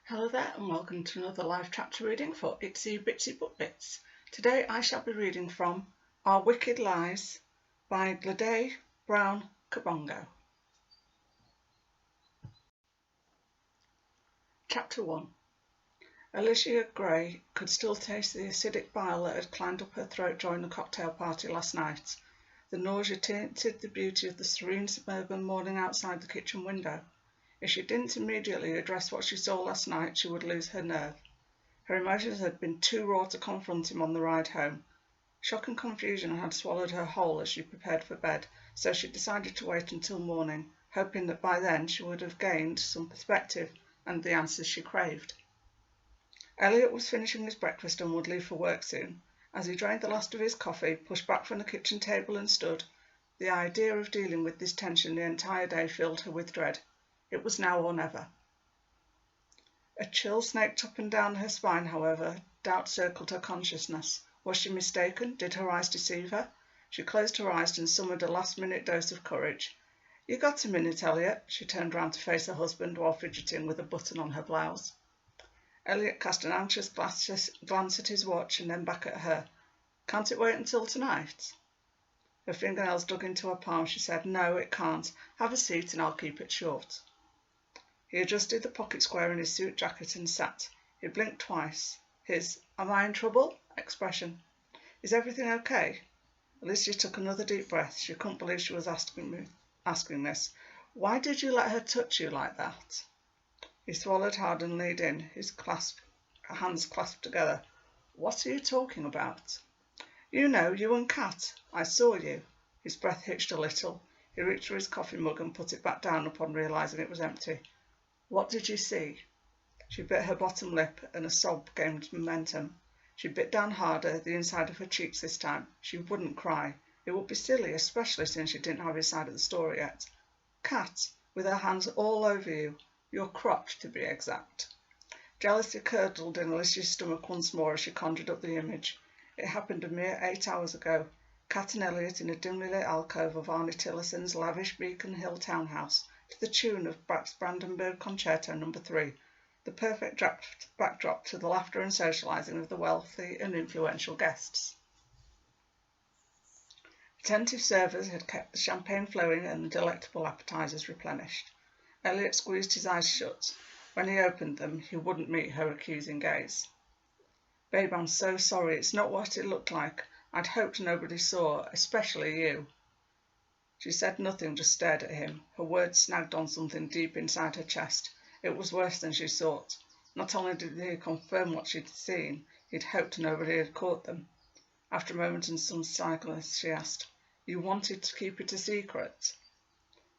Hello there and welcome to another live chapter reading for Itsy Bitsy Book Bits. Today I shall be reading from Our Wicked Lies by Glede, Browne, Kabongo. Chapter 1. Alicia Gray could still taste the acidic bile that had climbed up her throat during the cocktail party last night. The nausea tainted the beauty of the serene suburban morning outside the kitchen window. If she didn't immediately address what she saw last night, she would lose her nerve. Her emotions had been too raw to confront him on the ride home. Shock and confusion had swallowed her whole as she prepared for bed, so she decided to wait until morning, hoping that by then she would have gained some perspective and the answers she craved. Elliot was finishing his breakfast and would leave for work soon. As he drained the last of his coffee, pushed back from the kitchen table and stood, the idea of dealing with this tension the entire day filled her with dread. It was now or never. A chill snaked up and down her spine, however. Doubt circled her consciousness. Was she mistaken? Did her eyes deceive her? She closed her eyes and summoned a last-minute dose of courage. "You got a minute, Elliot?" She turned round to face her husband while fidgeting with a button on her blouse. Elliot cast an anxious glance at his watch and then back at her. "Can't it wait until tonight?" Her fingernails dug into her palm. She said, "No, it can't. Have a seat and I'll keep it short." He adjusted the pocket square in his suit jacket and sat. He blinked twice. His "Am I in trouble?" expression. "Is everything okay?" Alicia took another deep breath. She couldn't believe she was asking this. "Why did you let her touch you like that?" He swallowed hard and leaned in, his hands clasped together. "What are you talking about?" "You know, you and Kat. I saw you." His breath hitched a little. He reached for his coffee mug and put it back down upon realizing it was empty. "What did you see?" She bit her bottom lip and a sob gained momentum. She bit down harder, the inside of her cheeks this time. She wouldn't cry. It would be silly, especially since she didn't have his side of the story yet. "Kat, with her hands all over you. Your crotch, to be exact." Jealousy curdled in Alicia's stomach once more as she conjured up the image. It happened a mere 8 hours ago. Kat and Elliot in a dimly lit alcove of Arnie Tillison's lavish Beacon Hill townhouse, to the tune of Bach's Brandenburg Concerto No. 3, the perfect backdrop to the laughter and socializing of the wealthy and influential guests. Attentive servers had kept the champagne flowing and the delectable appetizers replenished. Elliot squeezed his eyes shut. When he opened them, he wouldn't meet her accusing gaze. "Babe, I'm so sorry. It's not what it looked like. I'd hoped nobody saw, especially you." She said nothing, just stared at him. Her words snagged on something deep inside her chest. It was worse than she thought. Not only did he confirm what she'd seen, he'd hoped nobody had caught them. After a moment and some silence, she asked, "You wanted to keep it a secret?"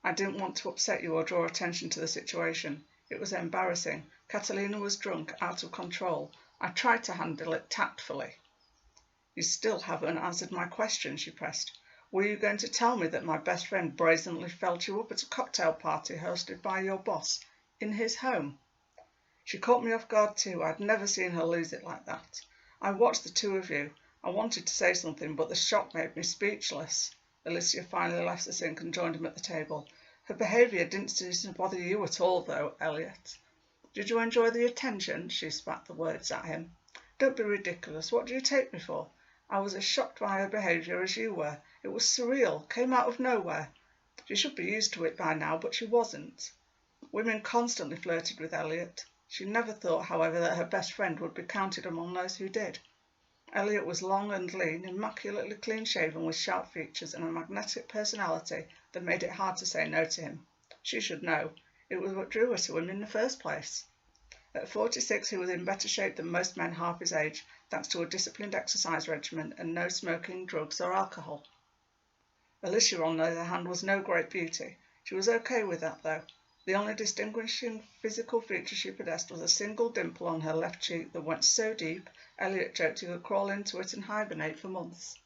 "I didn't want to upset you or draw attention to the situation. It was embarrassing. Catalina was drunk, out of control. I tried to handle it tactfully." "You still haven't answered my question," she pressed. "Were you going to tell me that my best friend brazenly felt you up at a cocktail party hosted by your boss, in his home?" She caught me off guard too. I'd never seen her lose it like that. I watched the two of you. I wanted to say something, but the shock made me speechless. Alicia finally left the sink and joined him at the table. "Her behaviour didn't seem to bother you at all, though, Elliot." "Did you enjoy the attention?" She spat the words at him. "Don't be ridiculous. What do you take me for? I was as shocked by her behaviour as you were. It was surreal, came out of nowhere. She should be used to it by now, but she wasn't." Women constantly flirted with Elliot. She never thought, however, that her best friend would be counted among those who did. Elliot was long and lean, immaculately clean-shaven with sharp features and a magnetic personality that made it hard to say no to him. She should know. It was what drew her to him in the first place. At 46, he was in better shape than most men half his age, thanks to a disciplined exercise regimen and no smoking, drugs or alcohol. Alicia, on the other hand, was no great beauty. She was okay with that, though. The only distinguishing physical feature she possessed was a single dimple on her left cheek that went so deep, Elliot joked he could crawl into it and hibernate for months.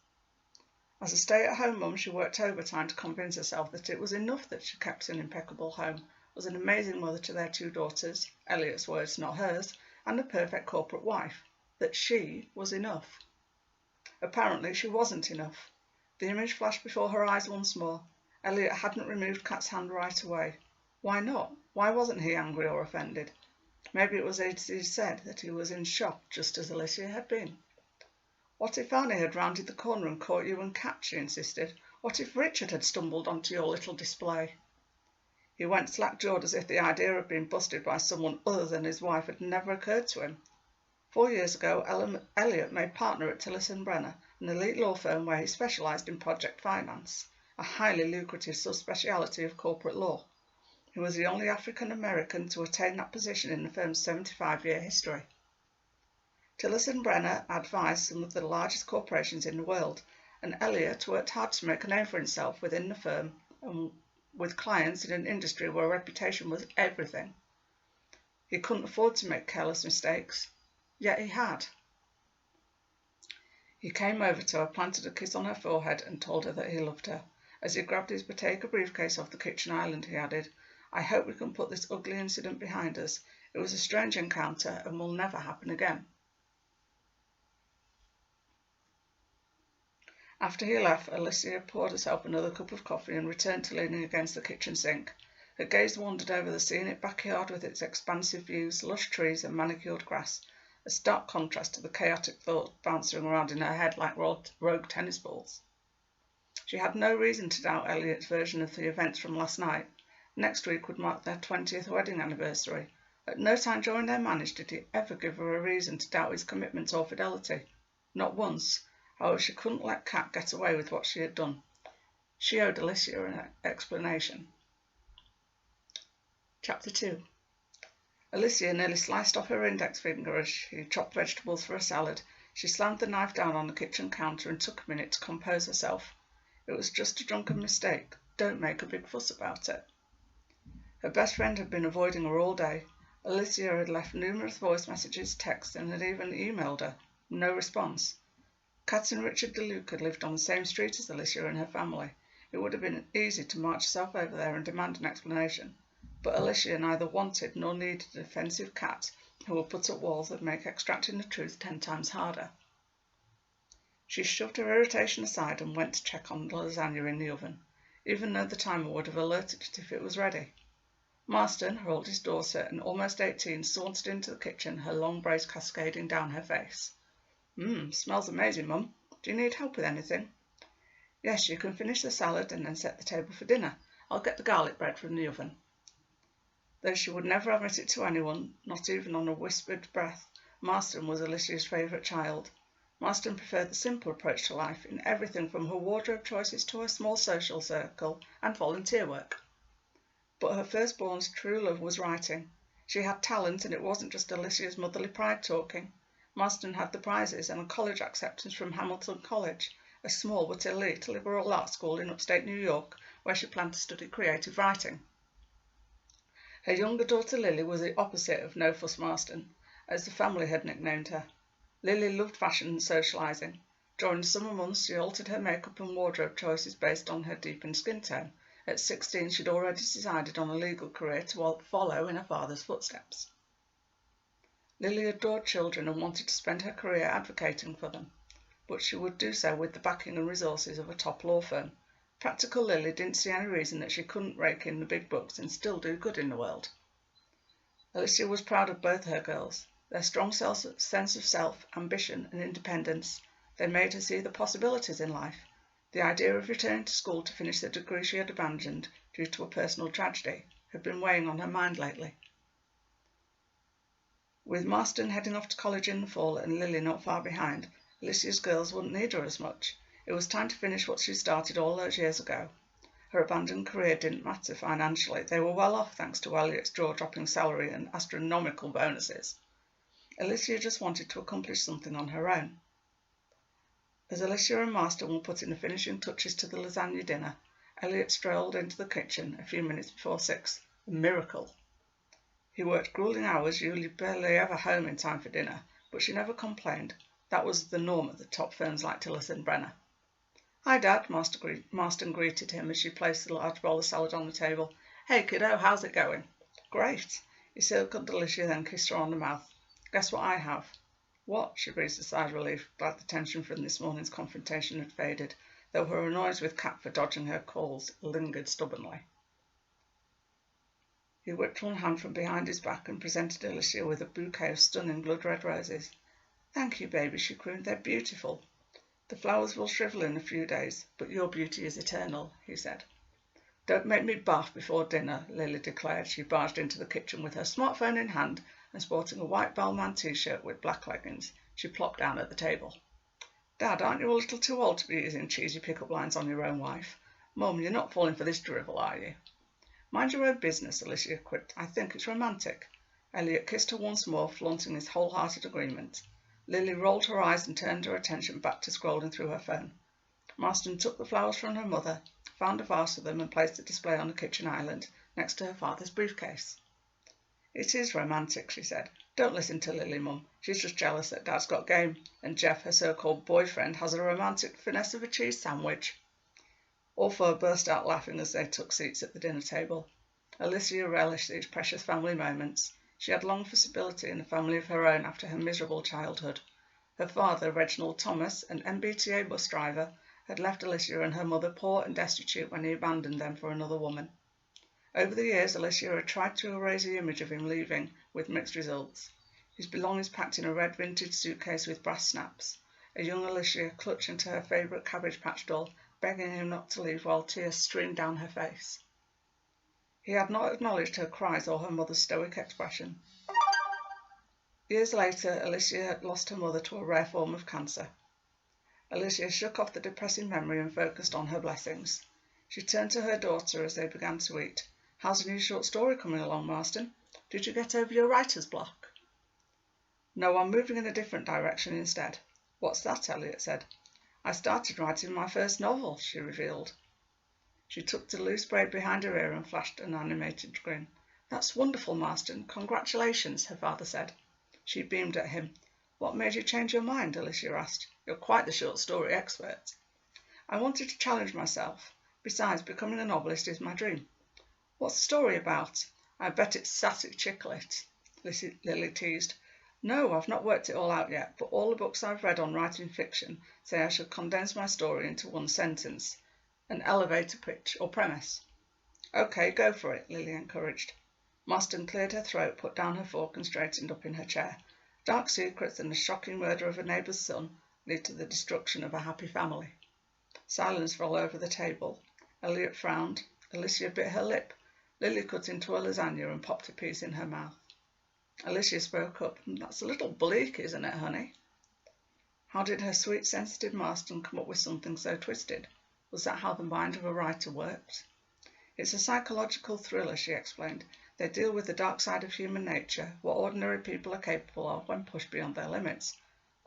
As a stay-at-home mum, she worked overtime to convince herself that it was enough that she kept an impeccable home, was an amazing mother to their 2 daughters, Elliot's words, not hers, and a perfect corporate wife, that she was enough. Apparently she wasn't enough. The image flashed before her eyes once more. Elliot hadn't removed Kat's hand right away. Why not? Why wasn't he angry or offended? Maybe it was as he said that he was in shock, just as Alicia had been. "What if Annie had rounded the corner and caught you and Kat?" she insisted. "What if Richard had stumbled onto your little display?" He went slack-jawed as if the idea of being busted by someone other than his wife had never occurred to him. 4 years ago, Elliot made partner at Tillerson Brenner, an elite law firm where he specialised in project finance, a highly lucrative subspeciality of corporate law. He was the only African American to attain that position in the firm's 75-year history. Tillerson Brenner advised some of the largest corporations in the world, and Elliot worked hard to make a name for himself within the firm and with clients in an industry where reputation was everything. He couldn't afford to make careless mistakes, yet he had. He came over to her, planted a kiss on her forehead, and told her that he loved her. As he grabbed his Bottega briefcase off the kitchen island, he added, "I hope we can put this ugly incident behind us. It was a strange encounter and will never happen again." After he left, Alicia poured herself another cup of coffee and returned to leaning against the kitchen sink. Her gaze wandered over the scenic backyard with its expansive views, lush trees and manicured grass, a stark contrast to the chaotic thoughts bouncing around in her head like rogue tennis balls. She had no reason to doubt Elliot's version of the events from last night. Next week would mark their 20th wedding anniversary. At no time during their marriage did he ever give her a reason to doubt his commitment or fidelity. Not once. However, she couldn't let Kat get away with what she had done. She owed Alicia an explanation. Chapter 2. Alicia nearly sliced off her index finger as she chopped vegetables for a salad. She slammed the knife down on the kitchen counter and took a minute to compose herself. It was just a drunken mistake. Don't make a big fuss about it. Her best friend had been avoiding her all day. Alicia had left numerous voice messages, texts, and had even emailed her. No response. Kat and Richard DeLuca lived on the same street as Alicia and her family. It would have been easy to march herself over there and demand an explanation. But Alicia neither wanted nor needed a defensive Kat who would put up walls that make extracting the truth 10 times harder. She shoved her irritation aside and went to check on the lasagna in the oven, even though the timer would have alerted it if it was ready. Marston, her oldest daughter and almost 18, sauntered into the kitchen, her long braids cascading down her face. Smells amazing, Mum. Do you need help with anything?" "Yes, you can finish the salad and then set the table for dinner. I'll get the garlic bread from the oven." Though she would never admit it to anyone, not even on a whispered breath, Marston was Alicia's favourite child. Marston preferred the simple approach to life in everything from her wardrobe choices to her small social circle and volunteer work. But her firstborn's true love was writing. She had talent, and it wasn't just Alicia's motherly pride talking. Marston had the prizes and a college acceptance from Hamilton College, a small but elite liberal arts school in upstate New York, where she planned to study creative writing. Her younger daughter Lily was the opposite of No Fuss Marston, as the family had nicknamed her. Lily loved fashion and socialising. During the summer months, she altered her makeup and wardrobe choices based on her deepened skin tone. At 16, she'd already decided on a legal career to follow in her father's footsteps. Lily adored children and wanted to spend her career advocating for them, but she would do so with the backing and resources of a top law firm. Practical Lily didn't see any reason that she couldn't rake in the big bucks and still do good in the world. Alicia was proud of both her girls. Their strong sense of self, ambition and independence. They made her see the possibilities in life. The idea of returning to school to finish the degree she had abandoned due to a personal tragedy had been weighing on her mind lately. With Marston heading off to college in the fall and Lily not far behind, Alicia's girls wouldn't need her as much. It was time to finish what she started all those years ago. Her abandoned career didn't matter financially. They were well off thanks to Elliot's jaw-dropping salary and astronomical bonuses. Alicia just wanted to accomplish something on her own. As Alicia and Marston were putting the finishing touches to the lasagna dinner, Elliot strolled into the kitchen a few minutes before 6. A miracle. He worked grueling hours, usually barely ever home in time for dinner, but she never complained. That was the norm at the top firms like Tillerson Brenner. "Hi, Dad," Marston greeted him as she placed the large bowl of salad on the table. "Hey, kiddo, how's it going?" "Great." He circled Alicia, then kissed her on the mouth. "Guess what I have?" "What?" She breathed a sigh of relief, glad the tension from this morning's confrontation had faded, though her annoyance with Kat for dodging her calls lingered stubbornly. He whipped one hand from behind his back and presented Alicia with a bouquet of stunning blood-red roses. "Thank you, baby," she crooned. "They're beautiful." "The flowers will shrivel in a few days, but your beauty is eternal," he said. "Don't make me bath before dinner," Lily declared. She barged into the kitchen with her smartphone in hand and sporting a white Balmain t-shirt with black leggings. She plopped down at the table. "Dad, aren't you a little too old to be using cheesy pick-up lines on your own wife? Mum, you're not falling for this drivel, are you?" "Mind your own business," Alicia quipped. "I think it's romantic." Elliot kissed her once more, flaunting his wholehearted agreement. Lily rolled her eyes and turned her attention back to scrolling through her phone. Marston took the flowers from her mother, found a vase of them and placed the display on the kitchen island, next to her father's briefcase. "It is romantic," she said. "Don't listen to Lily, Mum. She's just jealous that Dad's got game, and Jeff, her so-called boyfriend, has a romantic finesse of a cheese sandwich." All four burst out laughing as they took seats at the dinner table. Alicia relished these precious family moments. She had longed for stability in a family of her own after her miserable childhood. Her father, Reginald Thomas, an MBTA bus driver, had left Alicia and her mother poor and destitute when he abandoned them for another woman. Over the years, Alicia had tried to erase the image of him leaving, with mixed results. His belongings packed in a red vintage suitcase with brass snaps. A young Alicia clutching to her favourite Cabbage Patch doll, begging him not to leave while tears streamed down her face. He had not acknowledged her cries or her mother's stoic expression. Years later, Alicia had lost her mother to a rare form of cancer. Alicia shook off the depressing memory and focused on her blessings. She turned to her daughter as they began to eat. "How's the new short story coming along, Marston? Did you get over your writer's block?" "No, I'm moving in a different direction instead." "What's that?" Elliot said. "I started writing my first novel," she revealed. She tucked a loose braid behind her ear and flashed an animated grin. "That's wonderful, Marston. Congratulations," her father said. She beamed at him. "What made you change your mind?" Alicia asked. "You're quite the short story expert." "I wanted to challenge myself. Besides, becoming a novelist is my dream." "What's the story about?" "I bet it's sassy chicklet," Lily teased. "No, I've not worked it all out yet, but all the books I've read on writing fiction say I should condense my story into one sentence, an elevator pitch or premise." "OK, go for it," Lily encouraged. Marston cleared her throat, put down her fork and straightened up in her chair. "Dark secrets and the shocking murder of a neighbour's son lead to the destruction of a happy family." Silence fell over the table. Elliot frowned. Alicia bit her lip. Lily cut into a lasagna and popped a piece in her mouth. Alicia spoke up. "That's a little bleak, isn't it, honey?" How did her sweet, sensitive Marston come up with something so twisted? Was that how the mind of a writer worked? "It's a psychological thriller," she explained. "They deal with the dark side of human nature, what ordinary people are capable of when pushed beyond their limits."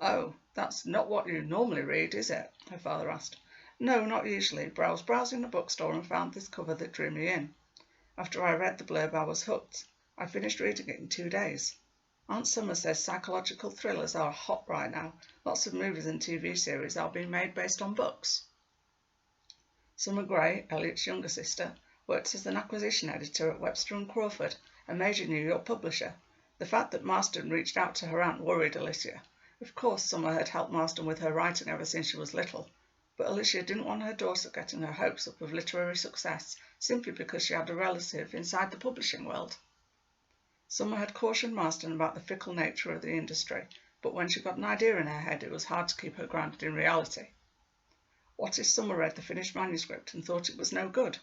"Oh, that's not what you normally read, is it?" her father asked. "No, not usually, but I was browsing the bookstore and found this cover that drew me in. After I read the blurb, I was hooked. I finished reading it in 2 days. Aunt Summer says psychological thrillers are hot right now. Lots of movies and TV series are being made based on books." Summer Gray, Elliot's younger sister, worked as an acquisition editor at Webster and Crawford, a major New York publisher. The fact that Marston reached out to her aunt worried Alicia. Of course, Summer had helped Marston with her writing ever since she was little, but Alicia didn't want her daughter getting her hopes up of literary success simply because she had a relative inside the publishing world. Summer had cautioned Marston about the fickle nature of the industry, but when she got an idea in her head, it was hard to keep her grounded in reality. What if Summer read the finished manuscript and thought it was no good?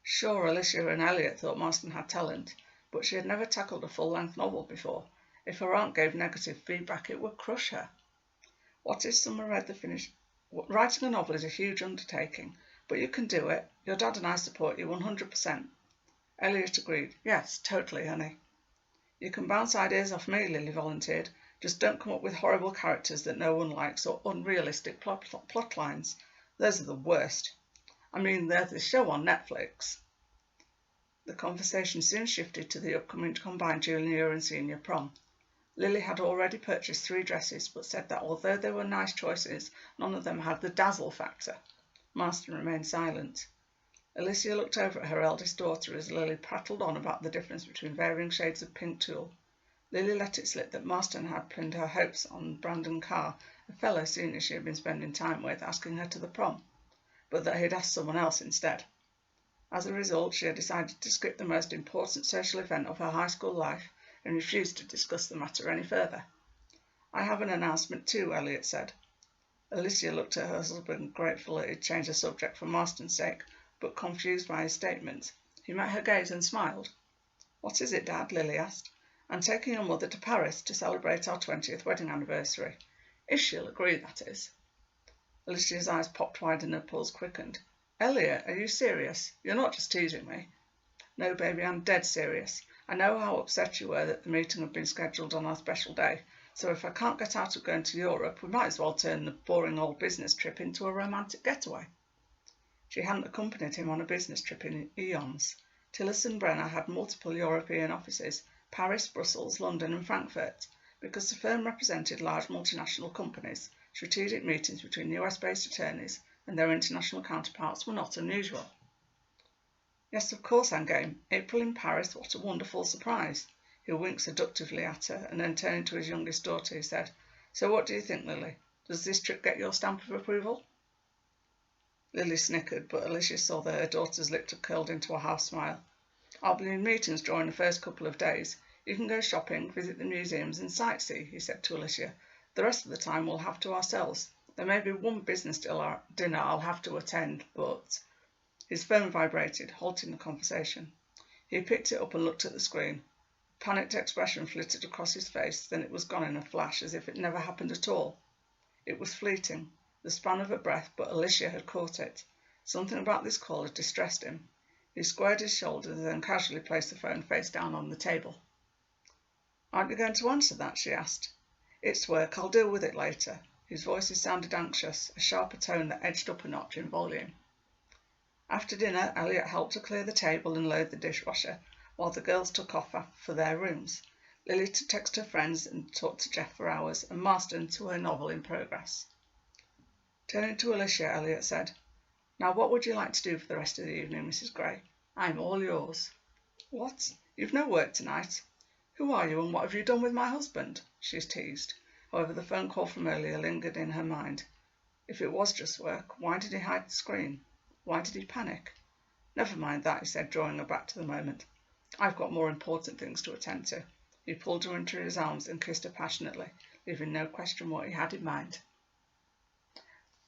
Sure, Alicia and Elliot thought Marston had talent, but she had never tackled a full-length novel before. If her aunt gave negative feedback, it would crush her. What if Summer read the finished... Writing a novel is a huge undertaking, but you can do it. Your dad and I support you 100%. Elliot agreed. "Yes, totally, honey." "You can bounce ideas off me," Lily volunteered. "Just don't come up with horrible characters that no one likes or unrealistic plot lines. Those are the worst. I mean, there's this show on Netflix." The conversation soon shifted to the upcoming combined junior and senior prom. Lily had already purchased 3 dresses, but said that although they were nice choices, none of them had the dazzle factor. Marston remained silent. Alicia looked over at her eldest daughter as Lily prattled on about the difference between varying shades of pink tulle. Lily let it slip that Marston had pinned her hopes on Brandon Carr, a fellow senior she had been spending time with, asking her to the prom, but that he'd asked someone else instead. As a result, she had decided to skip the most important social event of her high school life and refused to discuss the matter any further. "I have an announcement too," Elliot said. Alicia looked at her husband, grateful that he'd changed the subject for Marston's sake, but confused by his statement. He met her gaze and smiled. "What is it, Dad?" Lily asked. "I'm taking your mother to Paris to celebrate our 20th wedding anniversary. If she'll agree, that is." Alicia's eyes popped wide and her pulse quickened. "Elliot, are you serious? You're not just teasing me." "No, baby, I'm dead serious. I know how upset you were that the meeting had been scheduled on our special day, so if I can't get out of going to Europe, we might as well turn the boring old business trip into a romantic getaway." She hadn't accompanied him on a business trip in eons. Tillerson-Brenner had multiple European offices, Paris, Brussels, London and Frankfurt. Because the firm represented large multinational companies, strategic meetings between US-based attorneys and their international counterparts were not unusual. "Yes, of course I'm game. April in Paris, what a wonderful surprise." He winked seductively at her, and then turning to his youngest daughter, he said, "So what do you think, Lily? Does this trip get your stamp of approval?" Lily snickered, but Alicia saw that her daughter's lips had curled into a half smile. "I'll be in meetings during the first couple of days. You can go shopping, visit the museums and sightsee," he said to Alicia. "The rest of the time we'll have to ourselves. There may be one business dinner I'll have to attend, but—" His phone vibrated, halting the conversation. He picked it up and looked at the screen. A panicked expression flitted across his face, then it was gone in a flash, as if it never happened at all. It was fleeting, the span of a breath, but Alicia had caught it. Something about this call had distressed him. He squared his shoulders and then casually placed the phone face down on the table. "Aren't you going to answer that?" she asked. "It's work. I'll deal with it later." His voice sounded anxious, a sharper tone that edged up a notch in volume. After dinner, Elliot helped her clear the table and load the dishwasher, while the girls took off for their rooms. Lily to text her friends and talk to Jeff for hours, and Marston to her novel in progress. Turning to Alicia, Elliot said, "Now what would you like to do for the rest of the evening, Mrs. Gray? I'm all yours." "What? You've no work tonight? Who are you and what have you done with my husband?" she teased. However, the phone call from earlier lingered in her mind. If it was just work, why did he hide the screen? Why did he panic? "Never mind that," he said, drawing her back to the moment. "I've got more important things to attend to." He pulled her into his arms and kissed her passionately, leaving no question what he had in mind.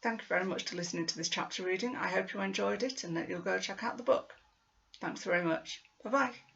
Thank you very much for listening to this chapter reading. I hope you enjoyed it and that you'll go check out the book. Thanks very much. Bye-bye.